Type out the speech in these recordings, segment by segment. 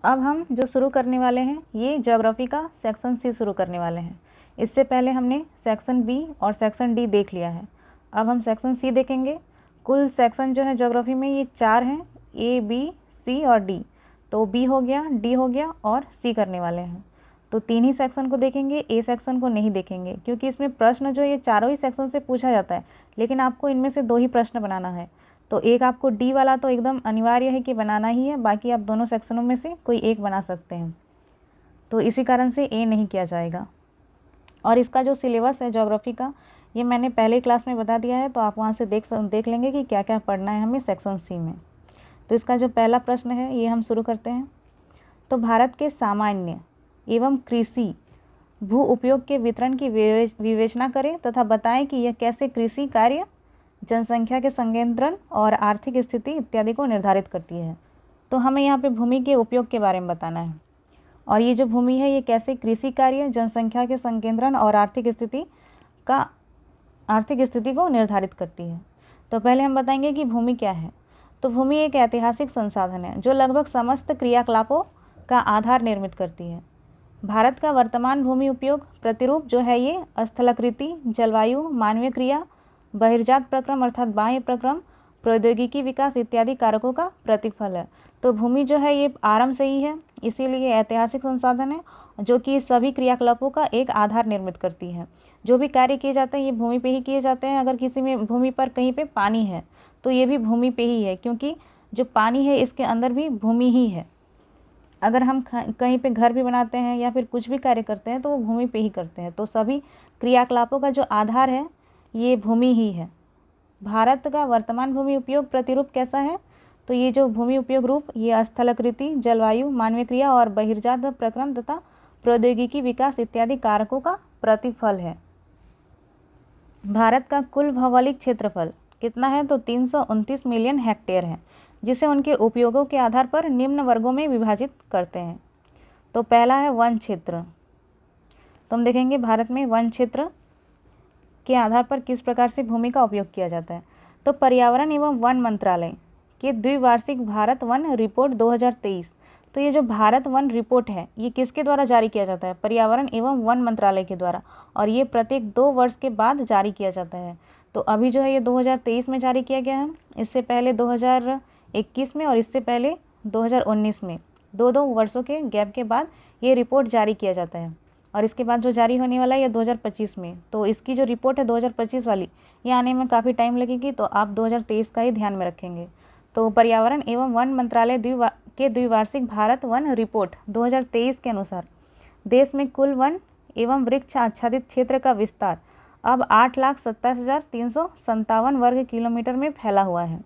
अब हम जो शुरू करने वाले हैं ये ज्योग्राफी का सेक्शन सी शुरू करने वाले हैं। इससे पहले हमने सेक्शन बी और सेक्शन डी देख लिया है। अब हम सेक्शन सी देखेंगे। कुल सेक्शन जो है ज्योग्राफी में ये 4 हैं, ए बी सी और डी। तो बी हो गया, डी हो गया और सी करने वाले हैं। तो 3 ही सेक्शन को देखेंगे, ए सेक्शन को नहीं देखेंगे, क्योंकि इसमें प्रश्न जो ये चारों ही सेक्शन से पूछा जाता है, लेकिन आपको इनमें से 2 ही प्रश्न बनाना है। तो एक आपको डी वाला तो एकदम अनिवार्य है कि बनाना ही है, बाकी आप दोनों सेक्शनों में से कोई एक बना सकते हैं। तो इसी कारण से ए नहीं किया जाएगा। और इसका जो सिलेबस है ज्योग्राफी का, ये मैंने पहले क्लास में बता दिया है, तो आप वहाँ से देख लेंगे कि क्या क्या पढ़ना है हमें सेक्शन सी में। तो इसका जो पहला प्रश्न है ये हम शुरू करते हैं। तो भारत के सामान्य एवं कृषि भू उपयोग के वितरण की विवेचना करें तथा बताएं कि यह कैसे कृषि कार्य, जनसंख्या के संकेंद्रण और आर्थिक स्थिति इत्यादि को निर्धारित करती है। तो हमें यहाँ पे भूमि के उपयोग के बारे में बताना है, और ये जो भूमि है ये कैसे कृषि कार्य, जनसंख्या के संकेंद्रण और आर्थिक स्थिति को निर्धारित करती है। तो पहले हम बताएंगे कि भूमि क्या है। तो भूमि एक ऐतिहासिक संसाधन है जो लगभग समस्त क्रियाकलापों का आधार निर्मित करती है। भारत का वर्तमान भूमि उपयोग प्रतिरूप जो है ये स्थलाकृति, जलवायु, मानवीय क्रिया, बहिर्जात प्रक्रम अर्थात बाह्य प्रक्रम, प्रौद्योगिकी विकास इत्यादि कारकों का प्रतिफल है। तो भूमि जो है ये आरंभ से ही है, इसीलिए ऐतिहासिक संसाधन है जो कि सभी क्रियाकलापों का एक आधार निर्मित करती है। जो भी कार्य किए जाते हैं ये भूमि पे ही किए जाते हैं। अगर किसी में भूमि पर कहीं पे पानी है तो ये भी भूमि पे ही है, क्योंकि जो पानी है इसके अंदर भी भूमि ही है। अगर हम कहीं पे घर भी बनाते हैं या फिर कुछ भी कार्य करते हैं तो वो भूमि पे ही करते हैं। तो सभी क्रियाकलापों का जो आधार है ये भूमि ही है। भारत का वर्तमान भूमि उपयोग प्रतिरूप कैसा है? तो ये जो भूमि उपयोग रूप ये स्थलाकृति, जलवायु, मानवीय क्रिया और बहिर्जात प्रक्रम तथा प्रौद्योगिकी विकास इत्यादि कारकों का प्रतिफल है। भारत का कुल भौगोलिक क्षेत्रफल कितना है? तो 329 मिलियन हेक्टेयर है, जिसे उनके उपयोगों के आधार पर निम्न वर्गों में विभाजित करते हैं। तो पहला है वन क्षेत्र। तो हम देखेंगे भारत में वन क्षेत्र के आधार पर किस प्रकार से भूमि का उपयोग किया जाता है। तो पर्यावरण एवं वन मंत्रालय के द्विवार्षिक भारत वन रिपोर्ट 2023। तो ये जो भारत वन रिपोर्ट है ये किसके द्वारा जारी किया जाता है? पर्यावरण एवं वन मंत्रालय के द्वारा, और ये प्रत्येक 2 वर्ष के बाद जारी किया जाता है। तो अभी जो है ये 2023 में जारी किया गया है, इससे पहले 2021 में और इससे पहले 2019 में, 2 वर्षों के गैप के बाद ये रिपोर्ट जारी किया जाता है। और इसके बाद जो जारी होने वाला है ये 2025 में। तो इसकी जो रिपोर्ट है 2025 वाली, ये आने में काफ़ी टाइम लगेगी, तो आप 2023 का ही ध्यान में रखेंगे। तो पर्यावरण एवं वन मंत्रालय के द्विवार्षिक भारत वन रिपोर्ट 2023 के अनुसार देश में कुल वन एवं वृक्ष आच्छादित क्षेत्र का विस्तार अब 8,27,357 वर्ग किलोमीटर में फैला हुआ है।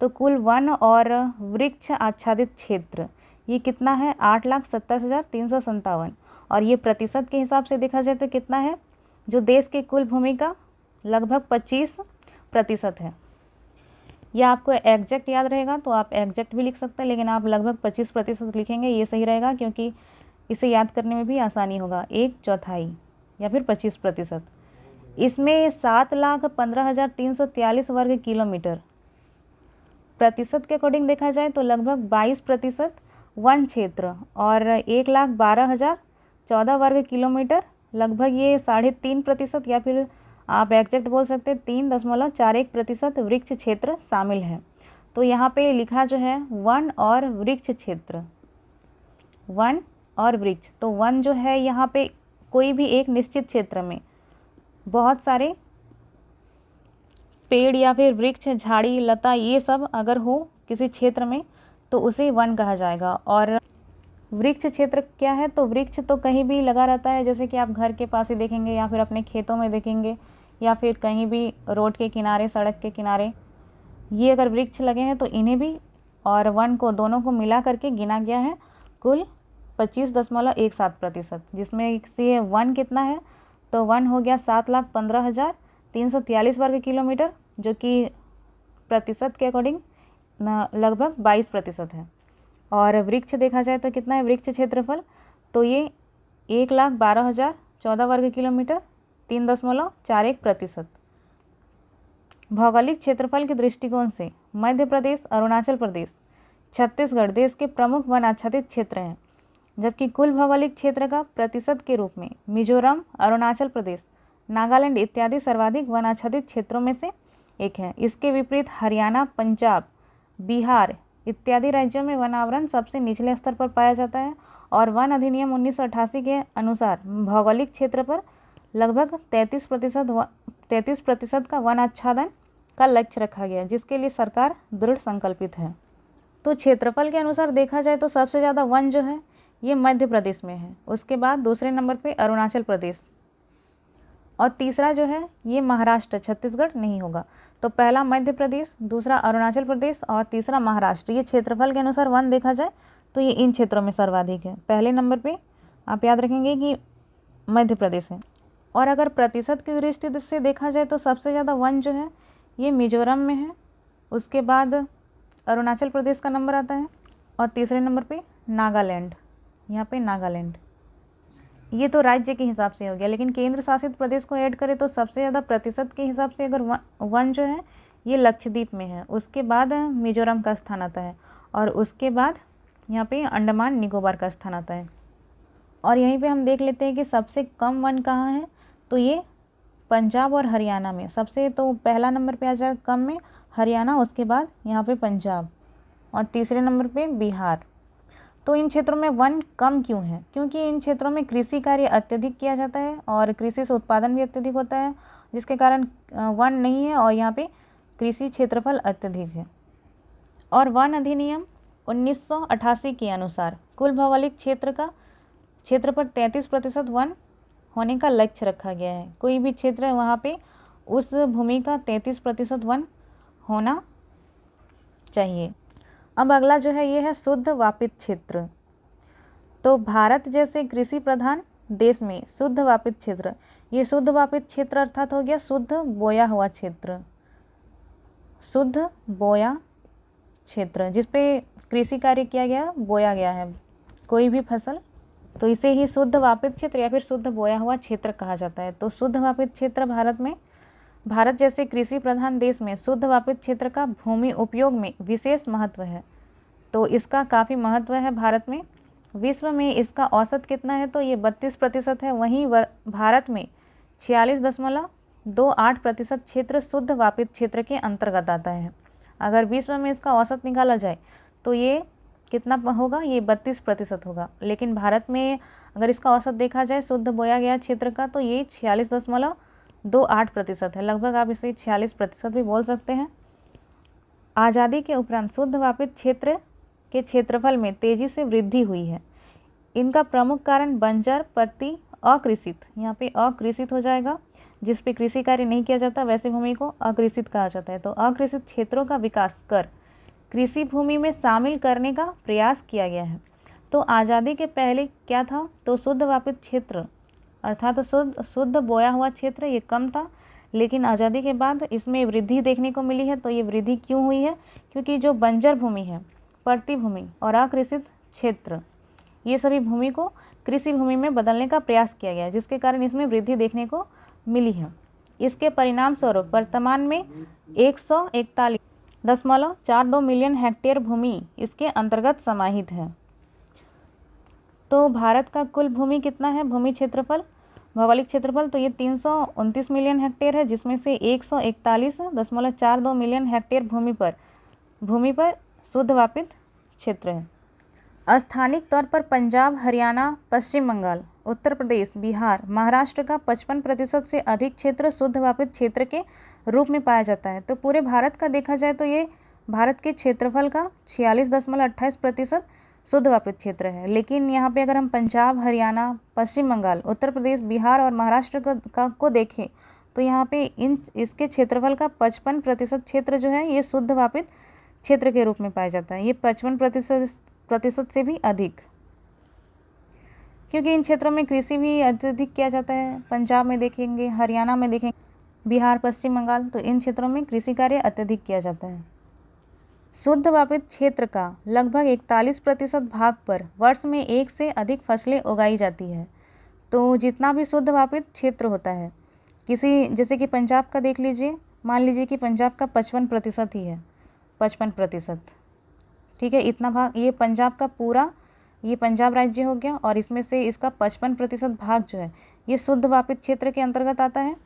तो कुल वन और वृक्ष आच्छादित क्षेत्र ये कितना है? 8,27,357। और ये प्रतिशत के हिसाब से देखा जाए तो कितना है? जो देश के कुल भूमि का लगभग 25% है। या आपको एग्जैक्ट याद रहेगा तो आप एग्जैक्ट भी लिख सकते हैं, लेकिन आप लगभग 25% लिखेंगे, ये सही रहेगा, क्योंकि इसे याद करने में भी आसानी होगा। 1/4 या फिर 25%। इसमें 7,15,343 वर्ग किलोमीटर। प्रतिशत के अकॉर्डिंग देखा जाए तो लगभग 22% वन क्षेत्र और 1,12,014 वर्ग किलोमीटर, लगभग ये 3.5% या फिर आप एग्जैक्ट बोल सकते हैं 3.41% वृक्ष क्षेत्र शामिल है। तो यहाँ पे लिखा जो है वन और वृक्ष क्षेत्र, वन और वृक्ष। तो वन जो है यहाँ पे कोई भी एक निश्चित क्षेत्र में बहुत सारे पेड़ या फिर वृक्ष, झाड़ी, लता ये सब अगर हो किसी क्षेत्र में तो उसे वन कहा जाएगा। और वृक्ष क्षेत्र क्या है? तो वृक्ष तो कहीं भी लगा रहता है, जैसे कि आप घर के पास ही देखेंगे या फिर अपने खेतों में देखेंगे या फिर कहीं भी रोड के किनारे, सड़क के किनारे, ये अगर वृक्ष लगे हैं तो इन्हें भी और वन को दोनों को मिला करके गिना गया है कुल 25.17%, जिसमें से वन कितना है? तो वन हो गया 7,15,343 वर्ग किलोमीटर, जो कि प्रतिशत के अकॉर्डिंग लगभग 22% है। और वृक्ष देखा जाए तो कितना है वृक्ष क्षेत्रफल? तो ये 1,12,014 वर्ग किलोमीटर, 3.41%। भौगोलिक क्षेत्रफल के दृष्टिकोण से मध्य प्रदेश, अरुणाचल प्रदेश छत्तीसगढ़ देश के प्रमुख वन आच्छादित क्षेत्र हैं, जबकि कुल भौगोलिक क्षेत्र का प्रतिशत के रूप में मिजोरम, अरुणाचल प्रदेश, नागालैंड इत्यादि सर्वाधिक वन आच्छादित क्षेत्रों में से एक है। इसके विपरीत हरियाणा, पंजाब, बिहार इत्यादि राज्यों में वन आवरण सबसे निचले स्तर पर पाया जाता है और वन अधिनियम 1988 के अनुसार भौगोलिक क्षेत्र पर लगभग 33% का वन आच्छादन का लक्ष्य रखा गया, जिसके लिए सरकार दृढ़ संकल्पित है। तो क्षेत्रफल के अनुसार देखा जाए तो सबसे ज़्यादा वन जो है ये मध्य प्रदेश में है, उसके बाद दूसरे नंबर पे अरुणाचल प्रदेश और तीसरा जो है ये महाराष्ट्र, छत्तीसगढ़ नहीं होगा। तो पहला मध्य प्रदेश, दूसरा अरुणाचल प्रदेश और तीसरा महाराष्ट्र। ये क्षेत्रफल के अनुसार वन देखा जाए तो ये इन क्षेत्रों में सर्वाधिक है। पहले नंबर पे आप याद रखेंगे कि मध्य प्रदेश है। और अगर प्रतिशत की दृष्टि से देखा जाए तो सबसे ज़्यादा वन जो है ये मिजोरम में है, उसके बाद अरुणाचल प्रदेश का नंबर आता है और तीसरे नंबर पे नागालैंड, यहाँ पे नागालैंड। ये तो राज्य के हिसाब से हो गया, लेकिन केंद्र शासित प्रदेश को ऐड करें तो सबसे ज़्यादा प्रतिशत के हिसाब से अगर वन जो है ये लक्षद्वीप में है, उसके बाद मिजोरम का स्थान आता है और उसके बाद यहाँ पे अंडमान निकोबार का स्थान आता है। और यहीं पे हम देख लेते हैं कि सबसे कम वन कहाँ है, तो ये पंजाब और हरियाणा में। सबसे तो पहला नंबर पे आ जाए कम में हरियाणा, उसके बाद यहाँ पे पंजाब और तीसरे नंबर पे बिहार। तो इन क्षेत्रों में वन कम क्यों है? क्योंकि इन क्षेत्रों में कृषि कार्य अत्यधिक किया जाता है और कृषि से उत्पादन भी अत्यधिक होता है, जिसके कारण वन नहीं है और यहाँ पे कृषि क्षेत्रफल अत्यधिक है। और वन अधिनियम 1988 के अनुसार कुल भौगोलिक क्षेत्र पर 33% वन होने का लक्ष्य रखा गया है। कोई भी क्षेत्र है वहाँ पे उस भूमि का 33% वन होना चाहिए। अब अगला जो है ये है शुद्ध वापित क्षेत्र। तो भारत जैसे कृषि प्रधान देश में शुद्ध वापित क्षेत्र, ये शुद्ध वापित क्षेत्र अर्थात हो गया शुद्ध बोया हुआ क्षेत्र, शुद्ध बोया क्षेत्र जिसपे कृषि कार्य किया गया, बोया गया है कोई भी फसल, तो इसे ही शुद्ध वापित क्षेत्र या फिर शुद्ध बोया हुआ क्षेत्र कहा जाता है। तो शुद्ध वापित क्षेत्र भारत जैसे कृषि प्रधान देश में शुद्ध वापित क्षेत्र का भूमि उपयोग में विशेष महत्व है। तो इसका काफ़ी महत्व है भारत में। विश्व में इसका औसत कितना है, तो ये 32% है। वहीं भारत में 46.28% क्षेत्र शुद्ध वापित क्षेत्र के अंतर्गत आता है। अगर विश्व में इसका औसत निकाला जाए तो ये कितना होगा, ये 32% होगा। लेकिन भारत में अगर इसका औसत देखा जाए शुद्ध बोया गया क्षेत्र का, तो ये 46.28% है। लगभग आप इसे 46% भी बोल सकते हैं। आज़ादी के उपरांत शुद्ध वापित क्षेत्र के क्षेत्रफल में तेजी से वृद्धि हुई है। इनका प्रमुख कारण बंजर, प्रति अकृषित, यहाँ पे अकृषित हो जाएगा, जिस पे कृषि कार्य नहीं किया जाता वैसे भूमि को अकृषित कहा जाता है। तो अकृषित क्षेत्रों का विकास कर कृषि भूमि में शामिल करने का प्रयास किया गया है। तो आज़ादी के पहले क्या था, तो शुद्ध वापित क्षेत्र अर्थात शुद्ध बोया हुआ क्षेत्र ये कम था, लेकिन आज़ादी के बाद इसमें वृद्धि देखने को मिली है। तो ये वृद्धि क्यों हुई है, क्योंकि जो बंजर भूमि है, प्रति भूमि और अकृषित क्षेत्र, ये सभी भूमि को कृषि भूमि में बदलने का प्रयास किया गया, जिसके कारण इसमें वृद्धि देखने को मिली है। इसके परिणाम स्वरूप वर्तमान में 141.42 मिलियन हेक्टेयर भूमि इसके अंतर्गत समाहित है। तो भारत का कुल भूमि कितना है, भूमि क्षेत्रफल, भौगोलिक क्षेत्रफल, तो ये 329 मिलियन हेक्टेयर है, जिसमें से 141.42 मिलियन हेक्टेयर भूमि पर शुद्ध वापित क्षेत्र है। स्थानिक तौर पर पंजाब, हरियाणा, पश्चिम बंगाल, उत्तर प्रदेश, बिहार, महाराष्ट्र का 55% से अधिक क्षेत्र शुद्ध वापित क्षेत्र के रूप में पाया जाता है। तो पूरे भारत का देखा जाए तो ये भारत के क्षेत्रफल का 46.28% शुद्ध वापित क्षेत्र है। लेकिन यहाँ पे अगर हम पंजाब, हरियाणा, पश्चिम बंगाल, उत्तर प्रदेश, बिहार और महाराष्ट्र को देखें तो यहाँ पे इसके क्षेत्रफल का 55% क्षेत्र जो है ये शुद्ध वापित क्षेत्र के रूप में पाया जाता है। ये 55% से भी अधिक, क्योंकि इन क्षेत्रों में कृषि भी अत्यधिक किया जाता है। पंजाब में देखेंगे, हरियाणा में देखेंगे, बिहार, पश्चिम बंगाल, तो इन क्षेत्रों में कृषि कार्य अत्यधिक किया जाता है। शुद्ध वापित क्षेत्र का लगभग 41% भाग पर वर्ष में एक से अधिक फसलें उगाई जाती है। तो जितना भी शुद्ध वापित क्षेत्र होता है, जैसे कि पंजाब का देख लीजिए, मान लीजिए कि पंजाब का 55% ही है, 55% ठीक है, इतना भाग ये पंजाब का पूरा, ये पंजाब राज्य हो गया, और इसमें से इसका 55% भाग जो है ये शुद्ध वापित क्षेत्र के अंतर्गत आता है,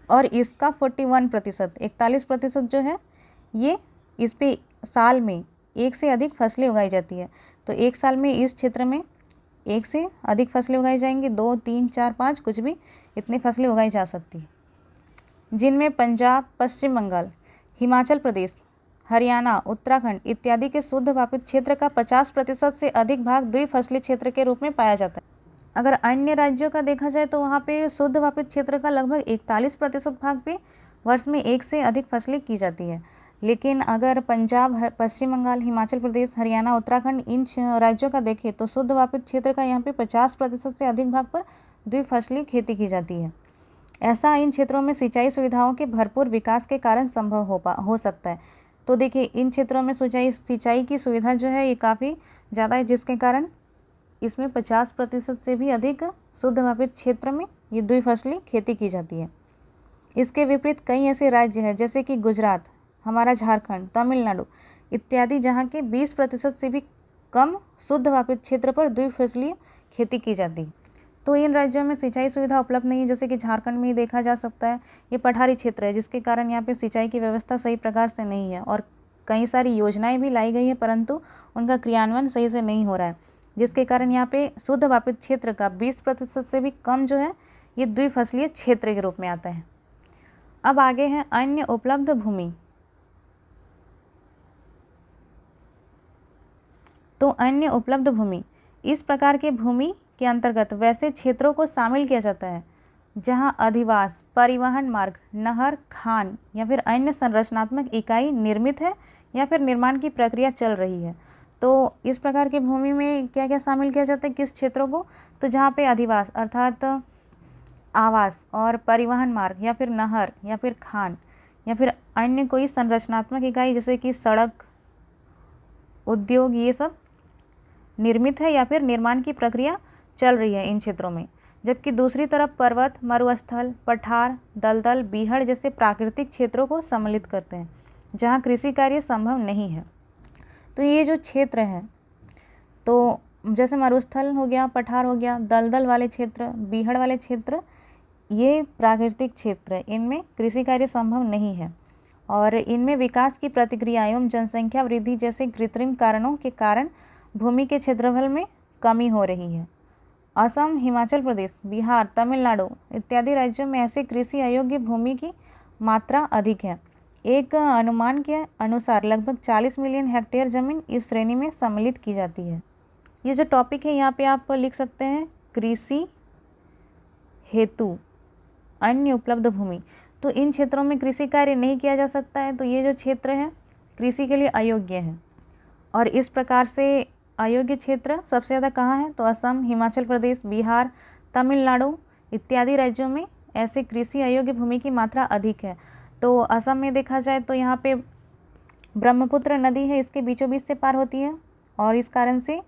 और इसका 41%, 41% जो है ये इस पे साल में एक से अधिक फसलें उगाई जाती है। तो एक साल में इस क्षेत्र में एक से अधिक फसलें उगाई जाएंगी, 2, 3, 4, 5 कुछ भी इतनी फसलें उगाई जा सकती है, जिनमें पंजाब, पश्चिम बंगाल, हिमाचल प्रदेश, हरियाणा, उत्तराखंड इत्यादि के शुद्ध वापित क्षेत्र का 50% से अधिक भाग द्विफसली क्षेत्र के रूप में पाया जाता है। अगर अन्य राज्यों का देखा जाए तो वहाँ पे शुद्ध वापित क्षेत्र का लगभग 41% भाग पे वर्ष में एक से अधिक फसलें की जाती है। लेकिन अगर पंजाब, पश्चिम बंगाल, हिमाचल प्रदेश, हरियाणा, उत्तराखंड इन राज्यों का देखें तो शुद्ध वापित क्षेत्र का यहाँ पे 50% से अधिक भाग पर द्विफसली खेती की जाती है। ऐसा इन क्षेत्रों में सिंचाई सुविधाओं के भरपूर विकास के कारण संभव हो सकता है। तो देखिए, इन क्षेत्रों में सिंचाई की सुविधा जो है ये काफ़ी ज़्यादा है, जिसके कारण इसमें 50% से भी अधिक शुद्ध वापित क्षेत्र में ये द्विफसली खेती की जाती है। इसके विपरीत कई ऐसे राज्य हैं जैसे कि गुजरात, हमारा झारखंड, तमिलनाडु इत्यादि, जहाँ के 20% से भी कम शुद्ध वापित क्षेत्र पर द्विफसलीय खेती की जाती है। तो इन राज्यों में सिंचाई सुविधा उपलब्ध नहीं है। जैसे कि झारखंड में ही देखा जा सकता है, ये पठारी क्षेत्र है, जिसके कारण यहाँ पे सिंचाई की व्यवस्था सही प्रकार से नहीं है, और कई सारी योजनाएं भी लाई गई हैं परंतु उनका क्रियान्वयन सही से नहीं हो रहा है, जिसके कारण यहाँ पे शुद्ध वापित क्षेत्र का 20% से भी कम जो है ये द्विफसलीय क्षेत्र के रूप में आता है। अब आगे है अन्य उपलब्ध भूमि। तो अन्य उपलब्ध भूमि, इस प्रकार के भूमि के अंतर्गत वैसे क्षेत्रों को शामिल किया जाता है जहां अधिवास, परिवहन मार्ग, नहर, खान या फिर अन्य संरचनात्मक इकाई निर्मित है या फिर निर्माण की प्रक्रिया चल रही है। तो इस प्रकार की भूमि में क्या क्या शामिल किया जाता है, किस क्षेत्रों को, तो जहाँ पे अधिवास अर्थात आवास और परिवहन मार्ग या फिर नहर या फिर खान या फिर अन्य कोई संरचनात्मक इकाई जैसे कि सड़क, उद्योग, ये सब निर्मित है या फिर निर्माण की प्रक्रिया चल रही है इन क्षेत्रों में। जबकि दूसरी तरफ पर्वत, मरुस्थल, पठार, दलदल, बीहड़ जैसे प्राकृतिक क्षेत्रों को सम्मिलित करते हैं जहाँ कृषि कार्य संभव नहीं है। तो ये जो क्षेत्र हैं, तो जैसे मरुस्थल हो गया, पठार हो गया, दलदल वाले क्षेत्र, बीहड़ वाले क्षेत्र, ये प्राकृतिक क्षेत्र है, इनमें कृषि कार्य संभव नहीं है और इनमें विकास की प्रतिक्रिया एवं जनसंख्या वृद्धि जैसे कृत्रिम कारणों के कारण भूमि के क्षेत्रफल में कमी हो रही है। असम, हिमाचल प्रदेश, बिहार, तमिलनाडु इत्यादि राज्यों में ऐसे कृषि अयोग्य भूमि की मात्रा अधिक है। एक अनुमान के अनुसार लगभग 40 मिलियन हेक्टेयर जमीन इस श्रेणी में सम्मिलित की जाती है। ये जो टॉपिक है यहाँ पे आप लिख सकते हैं, कृषि हेतु अन्य उपलब्ध भूमि। तो इन क्षेत्रों में कृषि कार्य नहीं किया जा सकता है, तो ये जो क्षेत्र है कृषि के लिए अयोग्य है। और इस प्रकार से अयोग्य क्षेत्र सबसे ज़्यादा कहाँ है, तो असम, हिमाचल प्रदेश, बिहार, तमिलनाडु इत्यादि राज्यों में ऐसे कृषि अयोग्य भूमि की मात्रा अधिक है। तो असम में देखा जाए तो यहाँ पे ब्रह्मपुत्र नदी है, इसके बीचों बीच से पार होती है और इस कारण से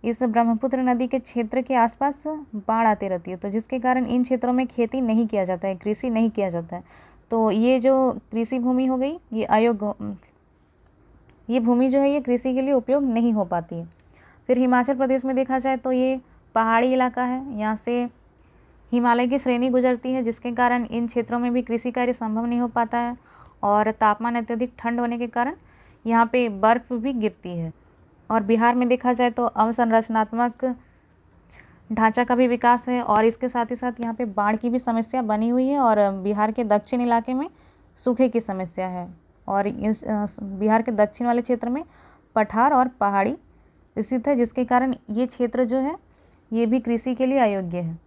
इस ब्रह्मपुत्र नदी के क्षेत्र के आसपास बाढ़ आती रहती है, तो जिसके कारण इन क्षेत्रों में खेती नहीं किया जाता है, कृषि नहीं किया जाता है। तो ये जो कृषि भूमि हो गई ये अयोग्य, ये भूमि जो है ये कृषि के लिए उपयोग नहीं हो पाती है। फिर हिमाचल प्रदेश में देखा जाए तो ये पहाड़ी इलाका है, यहाँ से हिमालय की श्रेणी गुजरती है, जिसके कारण इन क्षेत्रों में भी कृषि कार्य संभव नहीं हो पाता है और तापमान अत्यधिक ठंड होने के कारण यहाँ पे बर्फ़ भी गिरती है। और बिहार में देखा जाए तो अवसंरचनात्मक ढांचा का भी विकास है और इसके साथ ही साथ यहाँ पे बाढ़ की भी समस्या बनी हुई है और बिहार के दक्षिण इलाके में सूखे की समस्या है और इस बिहार के दक्षिण वाले क्षेत्र में पठार और पहाड़ी स्थित है, जिसके कारण ये क्षेत्र जो है ये भी कृषि के लिए अयोग्य है।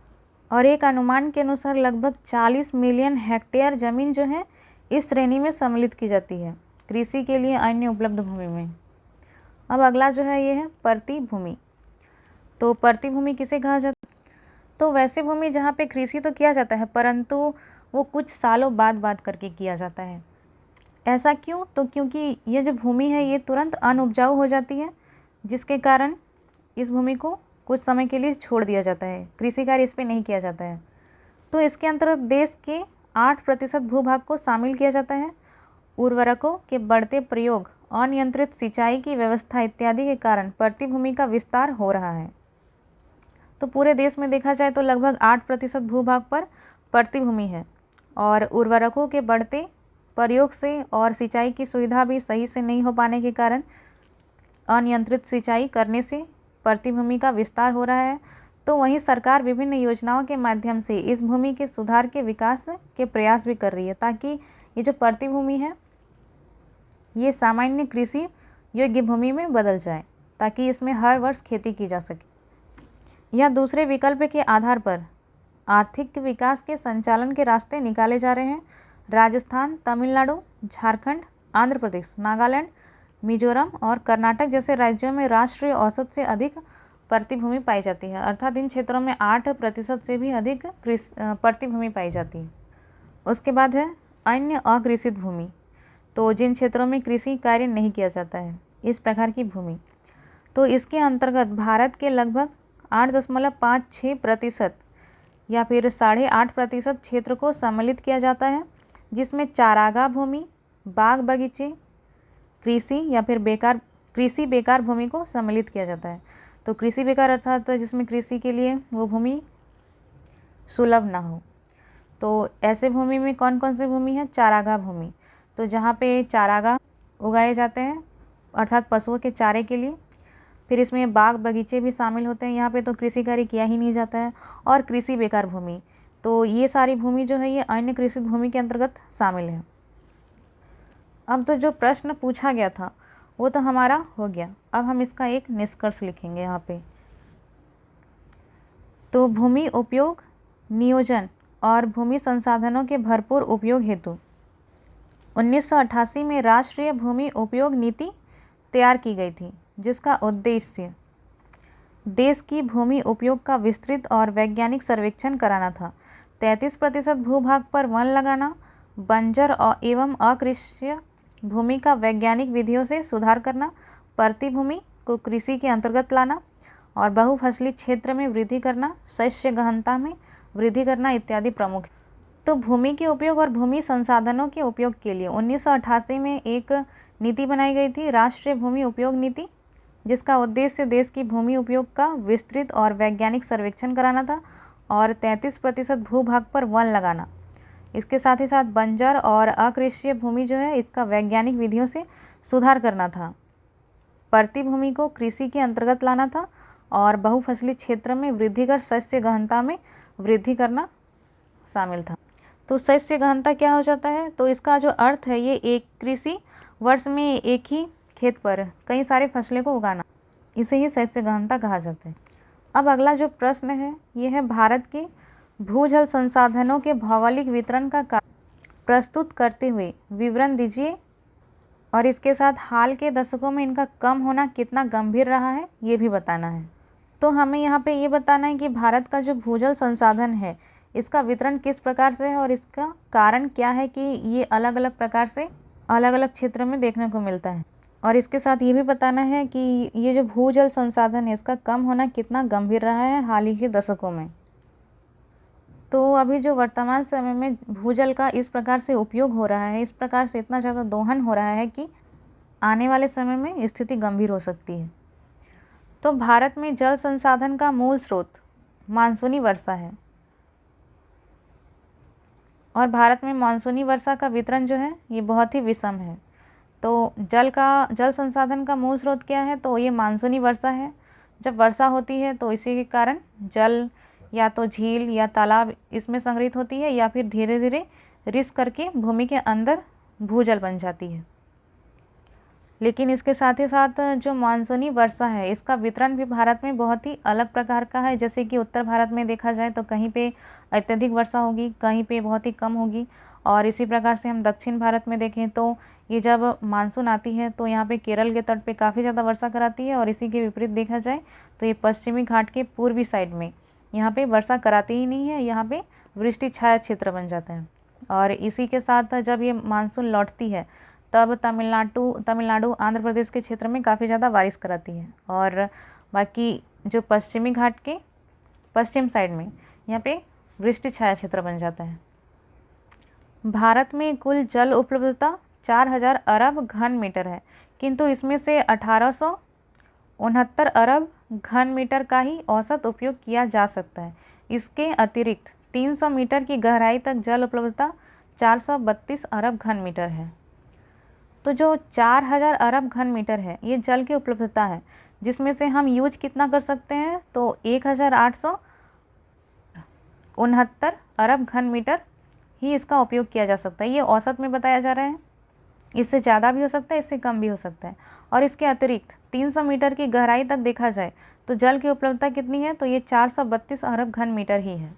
और एक अनुमान के अनुसार लगभग 40 मिलियन हेक्टेयर ज़मीन जो है इस श्रेणी में सम्मिलित की जाती है कृषि के लिए अन्य उपलब्ध भूमि में। अब अगला जो है ये है परती भूमि। तो परती भूमि किसे कहा जाता है, तो वैसे भूमि जहाँ पे कृषि तो किया जाता है परंतु वो कुछ सालों बाद करके किया जाता है। ऐसा क्यों, तो क्योंकि ये जो भूमि है ये तुरंत अनउपजाऊ हो जाती है, जिसके कारण इस भूमि को कुछ समय के लिए छोड़ दिया जाता है, कृषि कार्य इस पर नहीं किया जाता है। तो इसके अंतर्गत देश के 8% भूभाग को शामिल किया जाता है। उर्वरकों के बढ़ते प्रयोग अनियंत्रित सिंचाई की व्यवस्था इत्यादि के कारण प्रतिभूमि का विस्तार हो रहा है। तो पूरे देश में देखा जाए तो लगभग 8% भूभाग पर प्रतिभूमि है और उर्वरकों के बढ़ते प्रयोग से और सिंचाई की सुविधा भी सही से नहीं हो पाने के कारण अनियंत्रित सिंचाई करने से प्रतिभूमि का विस्तार हो रहा है। तो वहीं सरकार विभिन्न योजनाओं के माध्यम से इस भूमि के सुधार के विकास के प्रयास भी कर रही है ताकि ये जो प्रतिभूमि है ये सामान्य कृषि योग्य भूमि में बदल जाए ताकि इसमें हर वर्ष खेती की जा सके। या दूसरे विकल्प के आधार पर आर्थिक विकास के संचालन के रास्ते निकाले जा रहे हैं। राजस्थान, तमिलनाडु, झारखंड, आंध्र प्रदेश, नागालैंड, मिजोरम और कर्नाटक जैसे राज्यों में राष्ट्रीय औसत से अधिक प्रतिभूमि पाई जाती है, अर्थात इन क्षेत्रों में 8% से भी अधिक प्रतिभूमि पाई जाती है। उसके बाद है अन्य अकृषित भूमि, तो जिन क्षेत्रों में कृषि कार्य नहीं किया जाता है इस प्रकार की भूमि। तो इसके अंतर्गत भारत के लगभग 8.56% या फिर 8.5% क्षेत्र को सम्मिलित किया जाता है, जिसमें चारागाह भूमि, बाग बगीचे, कृषि या फिर कृषि बेकार भूमि को सम्मिलित किया जाता है। तो कृषि बेकार अर्थात जिसमें कृषि के लिए वो भूमि सुलभ ना हो। तो ऐसे भूमि में कौन कौन सी भूमि है? चारागाह भूमि, तो जहाँ पे चारागाह उगाए जाते हैं अर्थात पशुओं के चारे के लिए। फिर इसमें बाग बगीचे भी शामिल होते हैं, यहाँ पे तो कृषि कार्य किया ही नहीं जाता है। और कृषि बेकार भूमि, तो ये सारी भूमि जो है ये अन्य कृषि भूमि के अंतर्गत शामिल है। अब तो जो प्रश्न पूछा गया था वो तो हमारा हो गया, अब हम इसका एक निष्कर्ष लिखेंगे यहाँ पे। तो भूमि उपयोग, नियोजन और भूमि संसाधनों के भरपूर उपयोग हेतु 1988 में राष्ट्रीय भूमि उपयोग नीति तैयार की गई थी, जिसका उद्देश्य देश की भूमि उपयोग का विस्तृत और वैज्ञानिक सर्वेक्षण कराना था। 33% भूभाग पर वन लगाना, बंजर एवं अकृषि भूमि का वैज्ञानिक विधियों से सुधार करना, प्रतिभूमि को कृषि के अंतर्गत लाना और बहुफसली क्षेत्र में वृद्धि करना, शस्य गहनता में वृद्धि करना इत्यादि प्रमुख। तो भूमि के उपयोग और भूमि संसाधनों के उपयोग के लिए 1988 में एक नीति बनाई गई थी, राष्ट्रीय भूमि उपयोग नीति, जिसका उद्देश्य देश की भूमि उपयोग का विस्तृत और वैज्ञानिक सर्वेक्षण कराना था और 33% भूभाग पर वन लगाना। इसके साथ ही साथ बंजर और अकृषि भूमि जो है इसका वैज्ञानिक विधियों से सुधार करना था, प्रतिभूमि को कृषि के अंतर्गत लाना था और बहुफसली क्षेत्र में वृद्धि कर शस्य गहनता में वृद्धि करना शामिल था। तो शस्य गहनता क्या हो जाता है? तो इसका जो अर्थ है ये एक कृषि वर्ष में एक ही खेत पर कई सारे फसलें को उगाना, इसे ही शस्य गहनता कहा जाता है। अब अगला जो प्रश्न है ये है भारत के भूजल संसाधनों के भौगोलिक वितरण का प्रस्तुत करते हुए विवरण दीजिए और इसके साथ हाल के दशकों में इनका कम होना कितना गंभीर रहा है ये भी बताना है। तो हमें यहाँ पे ये बताना है कि भारत का जो भूजल संसाधन है इसका वितरण किस प्रकार से है और इसका कारण क्या है कि ये अलग अलग प्रकार से अलग अलग क्षेत्रों में देखने को मिलता है। और इसके साथ ये भी बताना है कि ये जो भूजल संसाधन है इसका कम होना कितना गंभीर रहा है हाल ही के दशकों में। तो अभी जो वर्तमान समय में भूजल का इस प्रकार से उपयोग हो रहा है, इस प्रकार से इतना ज़्यादा दोहन हो रहा है कि आने वाले समय में स्थिति गंभीर हो सकती है। तो भारत में जल संसाधन का मूल स्रोत मानसूनी वर्षा है और भारत में मानसूनी वर्षा का वितरण जो है ये बहुत ही विषम है। तो जल संसाधन का मूल स्रोत क्या है? तो ये मानसूनी वर्षा है। जब वर्षा होती है तो इसी के कारण जल या तो झील या तालाब इसमें संग्रहित होती है या फिर धीरे धीरे रिस करके भूमि के अंदर भूजल बन जाती है। लेकिन इसके साथ ही साथ जो मानसूनी वर्षा है इसका वितरण भी भारत में बहुत ही अलग प्रकार का है। जैसे कि उत्तर भारत में देखा जाए तो कहीं पे अत्यधिक वर्षा होगी, कहीं पे बहुत ही कम होगी। और इसी प्रकार से हम दक्षिण भारत में देखें तो ये जब मानसून आती है तो यहाँ पे केरल के तट पे काफ़ी ज़्यादा वर्षा कराती है और इसी के विपरीत देखा जाए तो ये पश्चिमी घाट के पूर्वी साइड में यहाँ पे वर्षा कराती ही नहीं है, यहाँ पे वृष्टि छाया क्षेत्र बन जाता है। और इसी के साथ जब ये मानसून लौटती है तब तमिलनाडु आंध्र प्रदेश के क्षेत्र में काफ़ी ज़्यादा बारिश कराती है और बाकी जो पश्चिमी घाट के पश्चिम साइड में यहाँ पे वृष्टि छाया क्षेत्र बन जाता है। भारत में कुल जल उपलब्धता 4000 अरब घन मीटर है, किंतु इसमें से 1869 अरब घन मीटर का ही औसत उपयोग किया जा सकता है। इसके अतिरिक्त 300 मीटर की गहराई तक जल उपलब्धता 432 अरब घन मीटर है। तो जो 4000 अरब घन मीटर है ये जल की उपलब्धता है, जिसमें से हम यूज कितना कर सकते हैं, तो 1869 अरब घन मीटर ही इसका उपयोग किया जा सकता है। ये औसत में बताया जा रहा है, इससे ज़्यादा भी हो सकता है, इससे कम भी हो सकता है। और इसके अतिरिक्त 300 मीटर की गहराई तक देखा जाए तो जल की उपलब्धता कितनी है, तो ये 432 अरब घन मीटर ही है।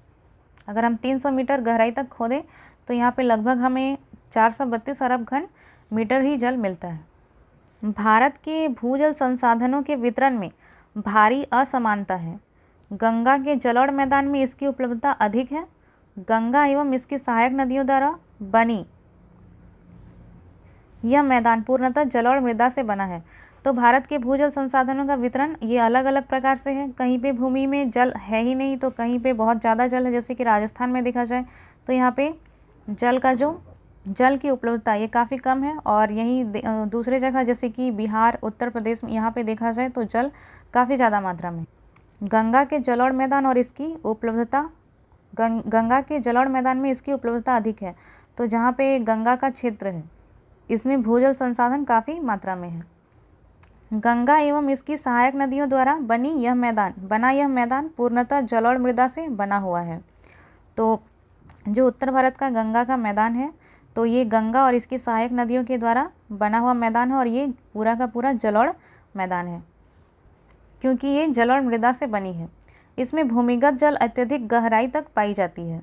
अगर हम 300 मीटर गहराई तक खोदें तो यहाँ पे लगभग हमें 432 अरब घन मीटर ही जल मिलता है। भारत के भूजल संसाधनों के वितरण में भारी असमानता है। गंगा के जलोढ़ मैदान में इसकी उपलब्धता अधिक है। गंगा एवं इसकी सहायक नदियों द्वारा बनी यह मैदान पूर्णतः जलोढ़ मृदा से बना है। तो भारत के भूजल संसाधनों का वितरण ये अलग अलग प्रकार से है। कहीं पे भूमि में जल है ही नहीं, तो कहीं पे बहुत ज़्यादा जल है, जैसे कि राजस्थान में देखा जाए तो यहाँ पे जल की उपलब्धता ये काफ़ी कम है। और यहीं दूसरे जगह जैसे कि बिहार, उत्तर प्रदेश में यहाँ पे देखा जाए तो जल काफ़ी ज़्यादा मात्रा में। गंगा के जलोढ़ मैदान और इसकी उपलब्धता गंगा के जलोढ़ मैदान में इसकी उपलब्धता अधिक है। तो जहाँ पे गंगा का क्षेत्र है इसमें भूजल संसाधन काफ़ी मात्रा में है। गंगा एवं इसकी सहायक नदियों द्वारा यह मैदान पूर्णतः जलोढ़ मृदा से बना हुआ है। तो जो उत्तर भारत का गंगा का मैदान है, तो ये गंगा और इसकी सहायक नदियों के द्वारा बना हुआ मैदान है, और ये पूरा का पूरा जलोढ़ मैदान है क्योंकि ये जलोढ़ मृदा से बनी है। इसमें भूमिगत जल अत्यधिक गहराई तक पाई जाती है।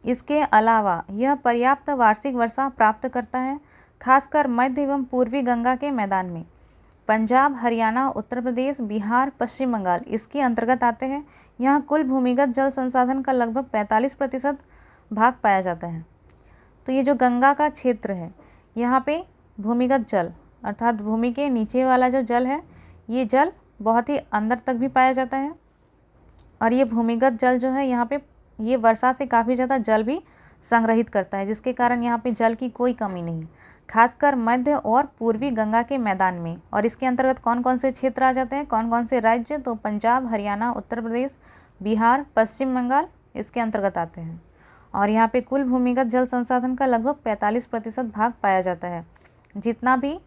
इसके अलावा यह पर्याप्त वार्षिक वर्षा प्राप्त करता है, खासकर मध्य एवं पूर्वी गंगा के मैदान में। पंजाब, हरियाणा, उत्तर प्रदेश, बिहार, पश्चिम बंगाल इसके अंतर्गत आते हैं। यहाँ कुल भूमिगत जल संसाधन का लगभग 45% भाग पाया जाता है। तो ये जो गंगा का क्षेत्र है, यहाँ पे भूमिगत जल अर्थात भूमि के नीचे वाला जो जल है, ये जल बहुत ही अंदर तक भी पाया जाता है। और ये भूमिगत जल जो है यहाँ पे ये वर्षा से काफ़ी ज़्यादा जल भी संग्रहित करता है, जिसके कारण यहाँ पे जल की कोई कमी नहीं, खासकर मध्य और पूर्वी गंगा के मैदान में। और इसके अंतर्गत कौन कौन से क्षेत्र आ जाते हैं, कौन कौन से राज्य, तो पंजाब, हरियाणा, उत्तर प्रदेश, बिहार, पश्चिम बंगाल इसके अंतर्गत आते हैं। और यहाँ पे कुल भूमिगत जल संसाधन का लगभग 45% भाग पाया जाता है। जितना भी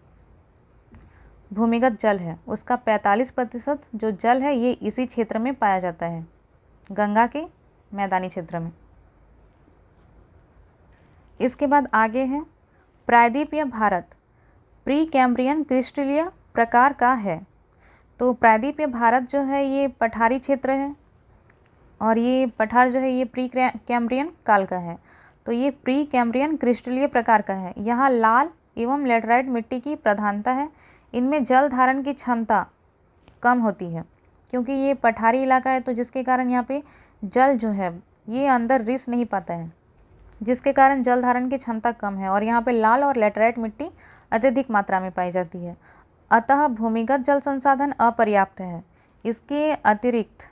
भूमिगत जल है उसका 45% जो जल है ये इसी क्षेत्र में पाया जाता है, गंगा के मैदानी क्षेत्र में। इसके बाद आगे है प्रायद्वीपीय भारत प्री कैम्ब्रियन क्रिस्टलीय प्रकार का है। तो प्रायद्वीपीय भारत जो है ये पठारी क्षेत्र है, और ये पठार जो है ये प्री कैम्ब्रियन काल का है। तो ये प्री कैम्ब्रियन क्रिस्टलीय प्रकार का है। यहाँ लाल एवं लेटराइट मिट्टी की प्रधानता है। इनमें जल धारण की क्षमता कम होती है क्योंकि ये पठारी इलाका है, तो जिसके कारण यहाँ पे जल जो है ये अंदर रिस नहीं पाता है, जिसके कारण जल धारण की क्षमता कम है। और यहाँ पे लाल और लेटराइट मिट्टी अत्यधिक मात्रा में पाई जाती है। अतः भूमिगत जल संसाधन अपर्याप्त है। इसके अतिरिक्त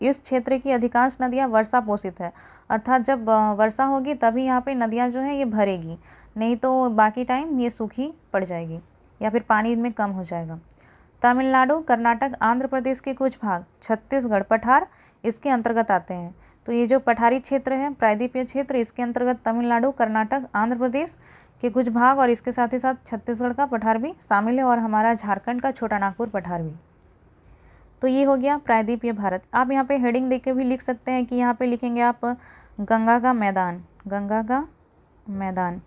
इस क्षेत्र की अधिकांश नदियाँ वर्षा पोषित है, अर्थात जब वर्षा होगी तभी यहाँ पे नदियाँ जो हैं ये भरेगी, नहीं तो बाकी टाइम ये सूखी पड़ जाएगी या फिर पानी इनमें कम हो जाएगा। तमिलनाडु, कर्नाटक, आंध्र प्रदेश के कुछ भाग, छत्तीसगढ़ पठार इसके अंतर्गत आते हैं। तो ये जो पठारी क्षेत्र है, प्रायद्वीपीय क्षेत्र, इसके अंतर्गत तमिलनाडु, कर्नाटक, आंध्र प्रदेश के कुछ भाग और इसके साथ ही साथ छत्तीसगढ़ का पठार भी शामिल है, और हमारा झारखंड का छोटा नागपुर पठार भी। तो ये हो गया प्रायद्वीपीय भारत। आप यहाँ पे हेडिंग देख के भी लिख सकते हैं कि यहाँ पे लिखेंगे आप गंगा का मैदान, गंगा का मैदान।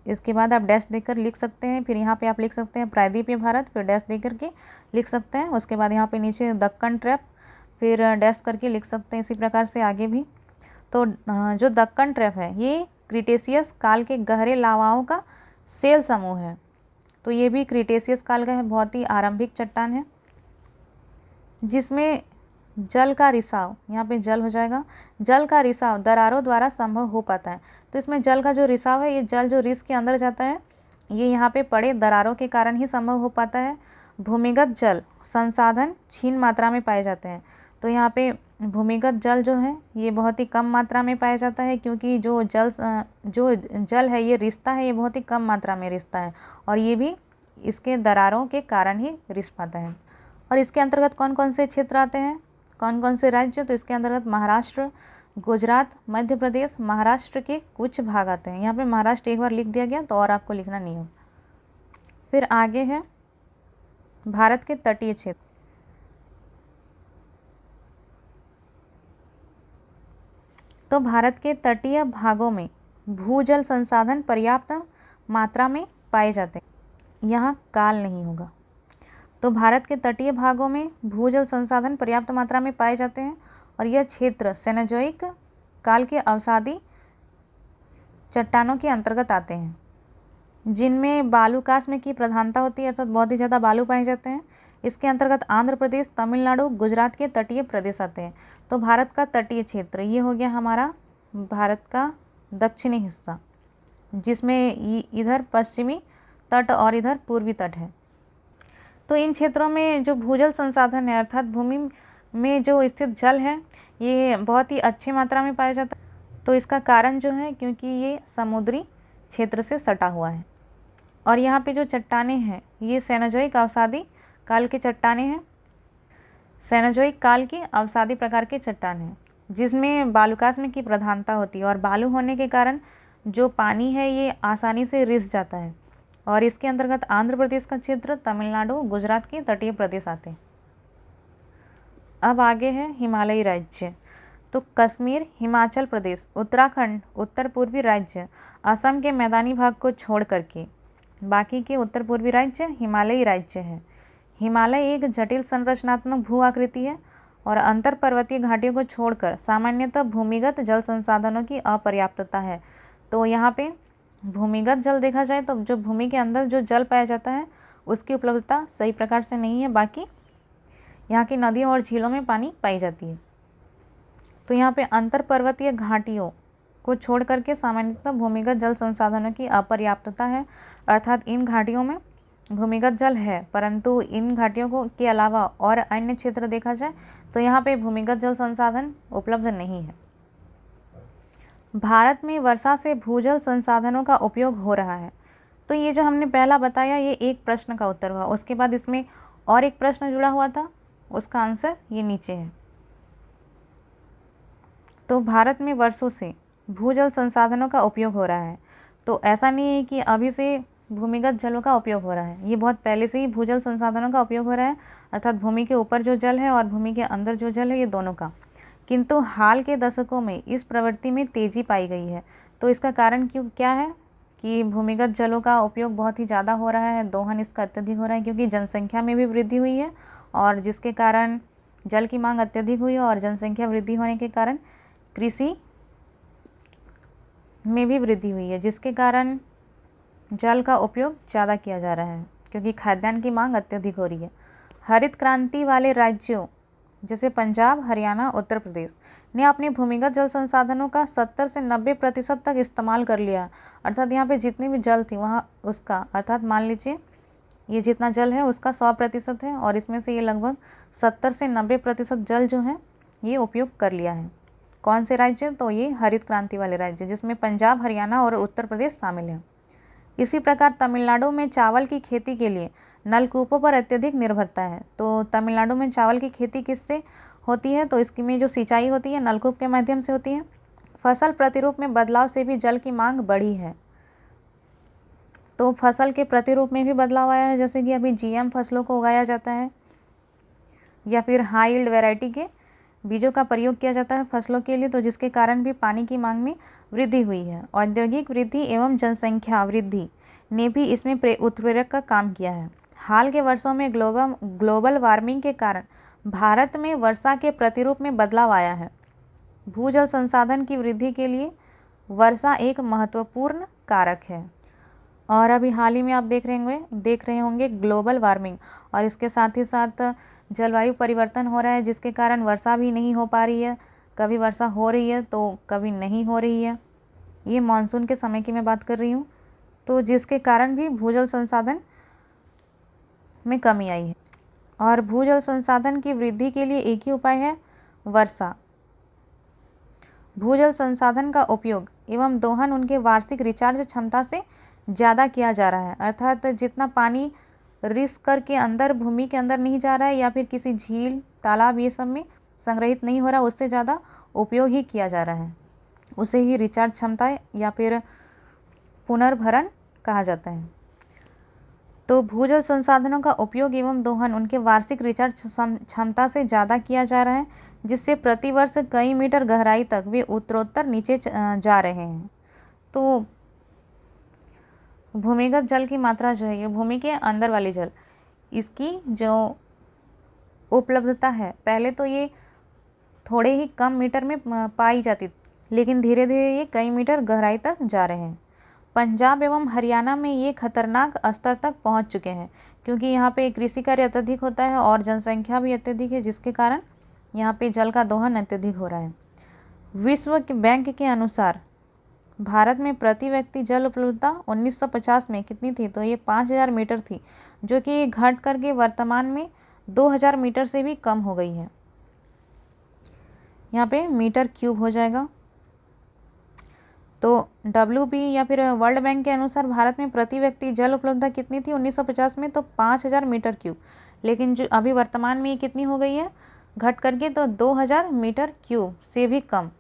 इसके बाद आप डैश देकर लिख सकते हैं, फिर यहाँ पे आप लिख सकते हैं प्रायद्वीपीय भारत, फिर डैश दे करके लिख सकते हैं। उसके बाद यहाँ पे नीचे दक्कन ट्रैप, फिर डैश करके लिख सकते हैं। इसी प्रकार से आगे भी। तो जो दक्कन ट्रैप है ये क्रिटेशियस काल के गहरे लावाओं का सेल समूह है। तो ये भी क्रिटेशियस काल का है, बहुत ही आरंभिक चट्टान है जिसमें जल का रिसाव, यहाँ पे जल हो जाएगा, जल का रिसाव दरारों द्वारा संभव हो पाता है। तो इसमें जल का जो रिसाव है, ये जल जो रिस के अंदर जाता है ये यहाँ पे पड़े दरारों के कारण ही संभव हो पाता है। भूमिगत जल संसाधन क्षीण मात्रा में पाए जाते हैं। तो यहाँ पे भूमिगत जल जो है ये बहुत ही कम मात्रा में पाया जाता है, क्योंकि जो जल है ये रिसता है, ये बहुत ही कम मात्रा में रिसता है, और ये भी इसके दरारों के कारण ही रिस पाता है। और इसके अंतर्गत कौन कौन से क्षेत्र आते हैं, कौन कौन से राज्य? तो इसके अंतर्गत महाराष्ट्र, गुजरात, मध्य प्रदेश, महाराष्ट्र के कुछ भाग आते हैं। यहाँ पे महाराष्ट्र एक बार लिख दिया गया तो और आपको लिखना नहीं होगा। फिर आगे है भारत के तटीय क्षेत्र। तो भारत के तटीय भागों में भूजल संसाधन पर्याप्त मात्रा में पाए जाते हैं। यहाँ काल नहीं होगा। तो भारत के तटीय भागों में भूजल संसाधन पर्याप्त मात्रा में पाए जाते हैं और यह क्षेत्र सेनोजोइक काल के अवसादी चट्टानों के अंतर्गत आते हैं, जिनमें बालूकाष्म में की प्रधानता होती है, अर्थात बहुत ही ज़्यादा बालू पाए जाते हैं। इसके अंतर्गत आंध्र प्रदेश, तमिलनाडु, गुजरात के तटीय प्रदेश आते हैं। तो भारत का तटीय क्षेत्र ये हो गया हमारा भारत का दक्षिणी हिस्सा, जिसमें इधर पश्चिमी तट और इधर पूर्वी तट है। तो इन क्षेत्रों में जो भूजल संसाधन है, अर्थात भूमि में जो स्थित जल है, ये बहुत ही अच्छी मात्रा में पाया जाता है। तो इसका कारण जो है, क्योंकि ये समुद्री क्षेत्र से सटा हुआ है। और यहाँ पे जो चट्टानें हैं ये सेनोजोइक अवसादी काल के चट्टानें हैं। सेनोजोइक काल की अवसादी प्रकार के चट्टान हैं, जिसमें बालूकाष्म की प्रधानता होती है और बालू होने के कारण जो पानी है ये आसानी से रिस जाता है। और इसके अंतर्गत आंध्र प्रदेश का क्षेत्र, तमिलनाडु, गुजरात के तटीय प्रदेश आते हैं। अब आगे है हिमालयी राज्य। तो कश्मीर, हिमाचल प्रदेश, उत्तराखंड, उत्तर पूर्वी राज्य, असम के मैदानी भाग को छोड़ करके बाकी के उत्तर पूर्वी राज्य हिमालयी राज्य हैं। हिमालय एक जटिल संरचनात्मक भू आकृति है और अंतर पर्वतीय घाटियों को छोड़कर सामान्यतः भूमिगत जल संसाधनों की अपर्याप्तता है। तो यहाँ पे भूमिगत जल देखा जाए तो जो भूमि के अंदर जो जल पाया जाता है उसकी उपलब्धता सही प्रकार से नहीं है। बाकी यहाँ की नदियों और झीलों में पानी पाई जाती है। तो यहाँ पे अंतर पर्वतीय घाटियों को छोड़ करके सामान्यतः भूमिगत जल संसाधनों की अपर्याप्तता है, अर्थात इन घाटियों में भूमिगत जल है, परंतु इन घाटियों को के अलावा और अन्य क्षेत्र देखा जाए तो यहाँ पे भूमिगत जल संसाधन उपलब्ध नहीं है। भारत में वर्षा से भूजल संसाधनों का उपयोग हो रहा है। तो ये जो हमने पहला बताया ये एक प्रश्न का उत्तर हुआ। उसके बाद इसमें और एक प्रश्न जुड़ा हुआ था, उसका आंसर ये नीचे है। तो भारत में वर्षों से भूजल संसाधनों का उपयोग हो रहा है। तो ऐसा नहीं है कि अभी से भूमिगत जलों का उपयोग हो रहा है, ये बहुत पहले से ही भूजल संसाधनों का उपयोग हो रहा है, अर्थात भूमि के ऊपर जो जल है और भूमि के अंदर जो जल है ये दोनों का। किंतु हाल के दशकों में इस प्रवृत्ति में तेज़ी पाई गई है। तो इसका कारण क्या है कि भूमिगत जलों का उपयोग बहुत ही ज़्यादा हो रहा है, दोहन इसका अत्यधिक हो रहा है, क्योंकि जनसंख्या में भी वृद्धि हुई है और जिसके कारण जल की मांग अत्यधिक हुई है और जनसंख्या वृद्धि होने के कारण कृषि में भी वृद्धि हुई है, जिसके कारण जल का उपयोग ज़्यादा किया जा रहा है, क्योंकि खाद्यान्न की मांग अत्यधिक हो रही है। हरित क्रांति वाले राज्यों जैसे पंजाब, हरियाणा, उत्तर प्रदेश ने अपने भूमिगत जल संसाधनों का 70 से 90% तक इस्तेमाल कर लिया, अर्थात यहाँ पे जितनी भी जल थी वहाँ उसका, अर्थात मान लीजिए ये जितना जल है उसका 100% है और इसमें से ये लगभग 70 से 90% जल जो है ये उपयोग कर लिया है। कौन से राज्य? तो ये हरित क्रांति वाले राज्य, जिसमें पंजाब, हरियाणा और उत्तर प्रदेश शामिल हैं। इसी प्रकार तमिलनाडु में चावल की खेती के लिए नलकूपों पर अत्यधिक निर्भरता है। तो तमिलनाडु में चावल की खेती किससे होती है? तो इसकी में जो सिंचाई होती है नलकूप के माध्यम से होती है। फसल प्रतिरूप में बदलाव से भी जल की मांग बढ़ी है। तो फसल के प्रतिरूप में भी बदलाव आया है, जैसे कि अभी GM फसलों को उगाया जाता है या फिर हाई यील्ड वैरायटी के बीजों का प्रयोग किया जाता है फसलों के लिए, तो जिसके कारण भी पानी की मांग में वृद्धि हुई है। औद्योगिक वृद्धि एवं जनसंख्या वृद्धि ने भी इसमें उत्प्रेरक का काम किया है। हाल के वर्षों में ग्लोबल वार्मिंग के कारण भारत में वर्षा के प्रतिरूप में बदलाव आया है। भूजल संसाधन की वृद्धि के लिए वर्षा एक महत्वपूर्ण कारक है। और अभी हाल ही में आप देख रहे होंगे ग्लोबल वार्मिंग, और इसके साथ ही साथ जलवायु परिवर्तन हो रहा है, जिसके कारण वर्षा भी नहीं हो पा रही है। कभी वर्षा हो रही है तो कभी नहीं हो रही है। ये मानसून के समय की मैं बात कर रही हूँ। तो जिसके कारण भी भूजल संसाधन में कमी आई है। और भूजल संसाधन की वृद्धि के लिए एक ही उपाय है, वर्षा। भूजल संसाधन का उपयोग एवं दोहन उनके वार्षिक रिचार्ज क्षमता से ज़्यादा किया जा रहा है, अर्थात जितना पानी रिस करके अंदर भूमि के अंदर नहीं जा रहा है या फिर किसी झील तालाब ये सब में संग्रहित नहीं हो रहा, उससे ज़्यादा उपयोग ही किया जा रहा है, उसे ही रिचार्ज क्षमता या फिर पुनर्भरण कहा जाता है। तो भूजल संसाधनों का उपयोग एवं दोहन उनके वार्षिक रिचार्ज क्षमता से ज़्यादा किया जा रहा है, जिससे प्रतिवर्ष कई मीटर गहराई तक वे उत्तरोत्तर नीचे जा रहे हैं। तो भूमिगत जल की मात्रा जो है, ये भूमि के अंदर वाली जल, इसकी जो उपलब्धता है, पहले तो ये थोड़े ही कम मीटर में पाई जाती, लेकिन धीरे धीरे ये कई मीटर गहराई तक जा रहे हैं। पंजाब एवं हरियाणा में ये खतरनाक स्तर तक पहुंच चुके हैं, क्योंकि यहाँ पे कृषि कार्य अत्यधिक होता है और जनसंख्या भी अत्यधिक है, जिसके कारण यहाँ पे जल का दोहन अत्यधिक हो रहा है। विश्व बैंक के अनुसार भारत में प्रति व्यक्ति जल उपलब्धता 1950 में कितनी थी? तो ये 5000 मीटर थी, जो कि घट करके वर्तमान में 2000 मीटर से भी कम हो गई है। यहाँ पे मीटर क्यूब हो जाएगा। तो WB या फिर वर्ल्ड बैंक के अनुसार भारत में प्रति व्यक्ति जल उपलब्धता कितनी थी 1950 में? तो 5000 मीटर क्यूब, लेकिन जो अभी वर्तमान में ये कितनी हो गई है घट करके? तो 2000 मीटर क्यूब से भी कम।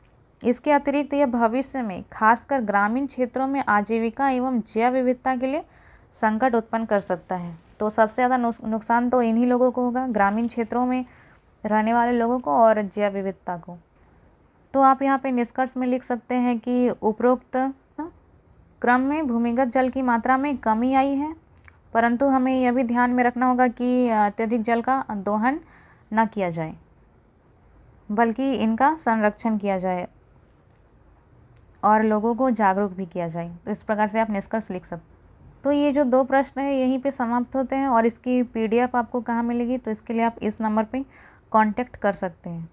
इसके अतिरिक्त यह भविष्य में खासकर ग्रामीण क्षेत्रों में आजीविका एवं जैव विविधता के लिए संकट उत्पन्न कर सकता है। तो सबसे ज़्यादा नुकसान तो इन्हीं लोगों को होगा, ग्रामीण क्षेत्रों में रहने वाले लोगों को और जैव विविधता को। तो आप यहाँ पे निष्कर्ष में लिख सकते हैं कि उपरोक्त क्रम में भूमिगत जल की मात्रा में कमी आई है, परंतु हमें यह भी ध्यान में रखना होगा कि अत्यधिक जल का दोहन न किया जाए, बल्कि इनका संरक्षण किया जाए और लोगों को जागरूक भी किया जाए। तो इस प्रकार से आप निष्कर्ष लिख सकते। तो ये जो 2 प्रश्न है यहीं पे समाप्त होते हैं, और इसकी PDF आपको कहाँ मिलेगी? तो इसके लिए आप इस नंबर पे कांटेक्ट कर सकते हैं।